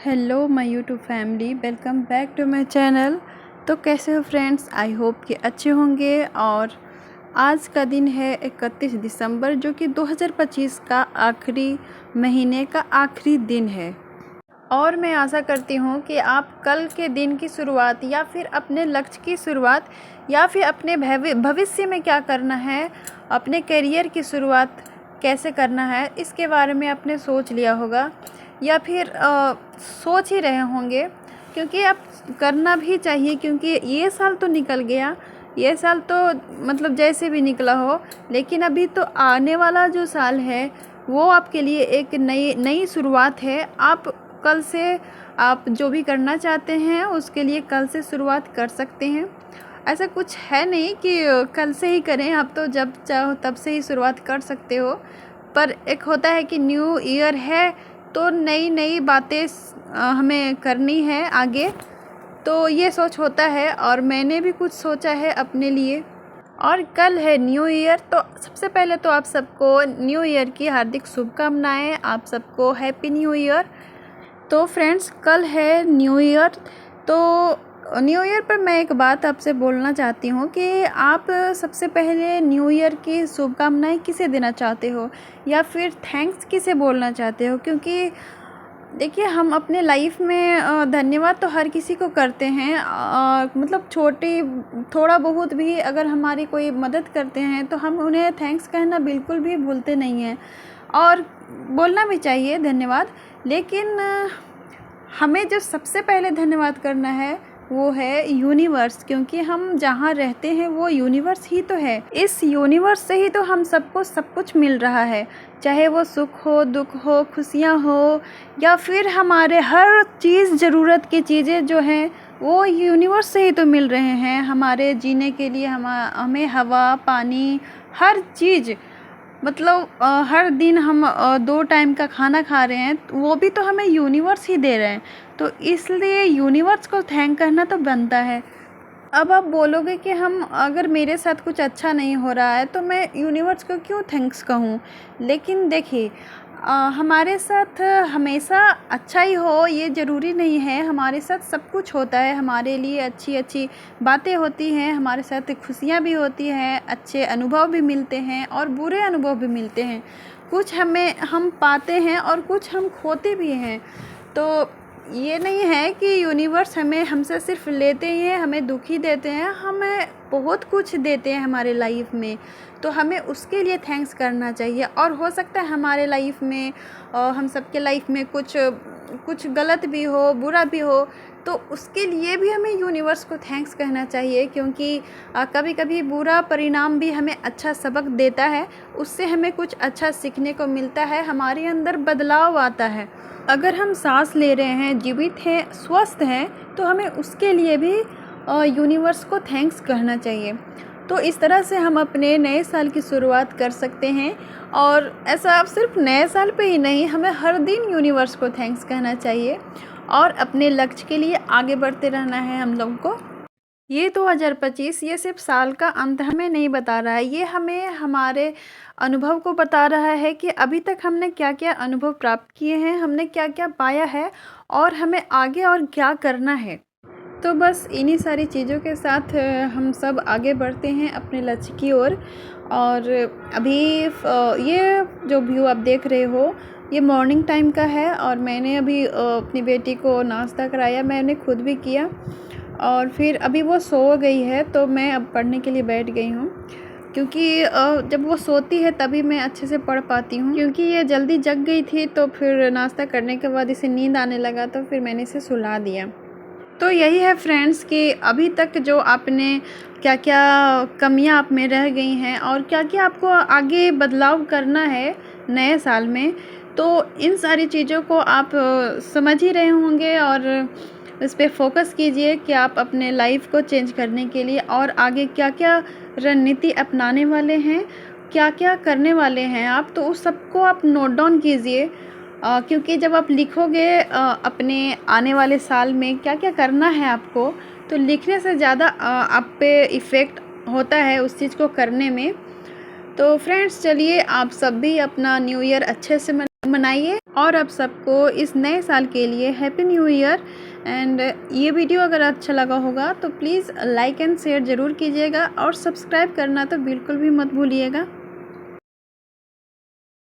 Hello my YouTube family, welcome back to my channel. तो कैसे हो फ्रेंड्स? आई होप कि अच्छे होंगे। और आज का दिन है 31 दिसंबर, जो कि 2025 का आखिरी महीने का आखिरी दिन है। और मैं आशा करती हूँ कि आप कल के दिन की शुरुआत या फिर अपने लक्ष्य की शुरुआत या फिर अपने भविष्य में क्या करना है, अपने करियर की शुरुआत कैसे करना है, इसके बारे में आपने सोच लिया होगा या फिर सोच ही रहे होंगे, क्योंकि अब करना भी चाहिए। क्योंकि ये साल तो निकल गया, ये साल तो मतलब जैसे भी निकला हो, लेकिन अभी तो आने वाला जो साल है वो आपके लिए एक नई शुरुआत है। आप कल से आप जो भी करना चाहते हैं उसके लिए कल से शुरुआत कर सकते हैं। ऐसा कुछ है नहीं कि कल से ही करें, आप तो जब चाहो तब से ही शुरुआत कर सकते हो। पर एक होता है कि न्यू ईयर है तो नई नई बातें हमें करनी है आगे, तो ये सोच होता है। और मैंने भी कुछ सोचा है अपने लिए। और कल है न्यू ईयर, तो सबसे पहले तो आप सबको न्यू ईयर की हार्दिक शुभकामनाएं, आप सबको हैप्पी न्यू ईयर। तो फ्रेंड्स, कल है न्यू ईयर। तो न्यू ईयर पर मैं एक बात आपसे बोलना चाहती हूँ कि आप सबसे पहले न्यू ईयर की शुभकामनाएं किसे देना चाहते हो या फिर थैंक्स किसे बोलना चाहते हो। क्योंकि देखिए, हम अपने लाइफ में धन्यवाद तो हर किसी को करते हैं। मतलब छोटी थोड़ा बहुत भी अगर हमारी कोई मदद करते हैं तो हम उन्हें थैंक्स कहना बिल्कुल भी भूलते नहीं हैं, और बोलना भी चाहिए धन्यवाद। लेकिन हमें जो सबसे पहले धन्यवाद करना है वो है यूनिवर्स, क्योंकि हम जहाँ रहते हैं वो यूनिवर्स ही तो है। इस यूनिवर्स से ही तो हम सबको सब कुछ मिल रहा है, चाहे वो सुख हो, दुख हो, खुशियाँ हो, या फिर हमारे हर चीज़, ज़रूरत की चीज़ें जो हैं वो यूनिवर्स से ही तो मिल रहे हैं। हमारे जीने के लिए हमें हवा, पानी, हर चीज़, मतलब हर दिन हम 2 टाइम का खाना खा रहे हैं, वो भी तो हमें यूनिवर्स ही दे रहे हैं। तो इसलिए यूनिवर्स को थैंक करना तो बनता है। अब आप बोलोगे कि हम अगर मेरे साथ कुछ अच्छा नहीं हो रहा है तो मैं यूनिवर्स को क्यों थैंक्स कहूँ। लेकिन देखिए, हमारे साथ हमेशा अच्छा ही हो ये ज़रूरी नहीं है। हमारे साथ सब कुछ होता है, हमारे लिए अच्छी अच्छी बातें होती हैं, हमारे साथ खुशियाँ भी होती हैं, अच्छे अनुभव भी मिलते हैं और बुरे अनुभव भी मिलते हैं। कुछ हम पाते हैं और कुछ हम खोते भी हैं। तो ये नहीं है कि यूनिवर्स हमें हमसे सिर्फ लेते ही हैं, हमें दुख ही देते हैं, हमें बहुत कुछ देते हैं हमारे लाइफ में। तो हमें उसके लिए थैंक्स करना चाहिए। और हो सकता है हमारे लाइफ में, हम सबके लाइफ में कुछ गलत भी हो, बुरा भी हो, तो उसके लिए भी हमें यूनिवर्स को थैंक्स कहना चाहिए। क्योंकि कभी कभी बुरा परिणाम भी हमें अच्छा सबक देता है, उससे हमें कुछ अच्छा सीखने को मिलता है, हमारे अंदर बदलाव आता है। अगर हम सांस ले रहे हैं, जीवित हैं, स्वस्थ हैं, तो हमें उसके लिए भी यूनिवर्स को थैंक्स कहना चाहिए। तो इस तरह से हम अपने नए साल की शुरुआत कर सकते हैं। और ऐसा आप सिर्फ नए साल पे ही नहीं, हमें हर दिन यूनिवर्स को थैंक्स कहना चाहिए और अपने लक्ष्य के लिए आगे बढ़ते रहना है हम लोगों को। ये 2025 ये सिर्फ साल का अंत हमें नहीं बता रहा है, ये हमें हमारे अनुभव को बता रहा है कि अभी तक हमने क्या क्या अनुभव प्राप्त किए हैं, हमने क्या क्या पाया है और हमें आगे और क्या करना है। तो बस इन्हीं सारी चीज़ों के साथ हम सब आगे बढ़ते हैं अपने लक्ष्य की ओर। और अभी ये जो व्यू आप देख रहे हो ये मॉर्निंग टाइम का है, और मैंने अभी अपनी बेटी को नाश्ता कराया, मैंने खुद भी किया, और फिर अभी वो सो गई है तो मैं अब पढ़ने के लिए बैठ गई हूँ। क्योंकि जब वो सोती है तभी मैं अच्छे से पढ़ पाती हूँ। क्योंकि ये जल्दी जग गई थी तो फिर नाश्ता करने के बाद इसे नींद आने लगा, तो फिर मैंने इसे सुला दिया। तो यही है फ्रेंड्स कि अभी तक जो आपने क्या क्या कमियां आप में रह गई हैं और क्या क्या आपको आगे बदलाव करना है नए साल में, तो इन सारी चीज़ों को आप समझ ही रहे होंगे। और इस पे फोकस कीजिए कि आप अपने लाइफ को चेंज करने के लिए और आगे क्या क्या रणनीति अपनाने वाले हैं, क्या क्या करने वाले हैं आप, तो उस सबको आप नोट डाउन कीजिए। क्योंकि जब आप लिखोगे अपने आने वाले साल में क्या क्या करना है आपको, तो लिखने से ज़्यादा आप पे इफ़ेक्ट होता है उस चीज़ को करने में। तो फ्रेंड्स, चलिए आप सब भी अपना न्यू ईयर अच्छे से मनाइए। और अब सबको इस नए साल के लिए हैप्पी न्यू ईयर। एंड ये वीडियो अगर अच्छा लगा होगा तो प्लीज़ लाइक एंड शेयर ज़रूर कीजिएगा और सब्सक्राइब करना तो बिल्कुल भी मत भूलिएगा।